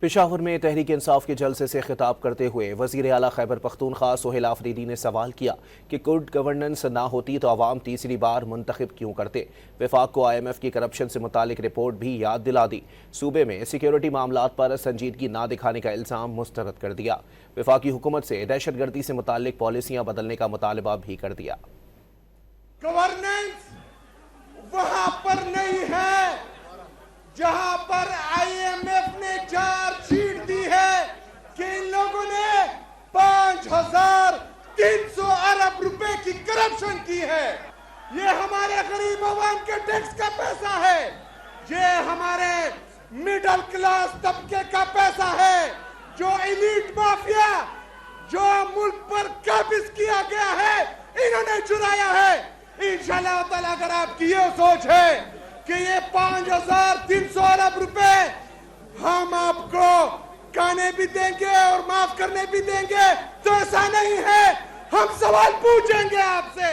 پشاور میں تحریک انصاف کے جلسے سے خطاب کرتے ہوئے وزیر اعلیٰ خیبر پختونخوا سہیل آفریدی نے سوال کیا کہ گڈ گورننس نہ ہوتی تو عوام تیسری بار منتخب کیوں کرتے۔ وفاق کو IMF کی کرپشن سے متعلق رپورٹ بھی یاد دلا دی۔ صوبے میں سیکیورٹی معاملات پر سنجیدگی نہ دکھانے کا الزام مسترد کر دیا۔ وفاقی حکومت سے دہشت گردی سے متعلق پالیسیاں بدلنے کا مطالبہ بھی کر دیا۔ گورننس وہاں پر نہیں ہے جہاں پر IMF نے چارج شیٹ دی ہے کہ ان لوگوں نے 5,300 ارب روپے کی کرپشن کی ہے۔ یہ ہمارے غریب عوام کے ٹیکس کا پیسہ ہے، یہ ہمارے مڈل کلاس طبقے کا پیسہ ہے، جو ایلیٹ مافیا جو ملک پر قابض کیا گیا ہے انہوں نے چرایا ہے۔ انشاءاللہ تعالیٰ اگر آپ کی یہ سوچ ہے کہ یہ 5,300 ارب روپے ہم آپ کو کھانے بھی دیں گے اور معاف کرنے بھی دیں گے تو ایسا نہیں ہے، ہم سوال پوچھیں گے آپ سے۔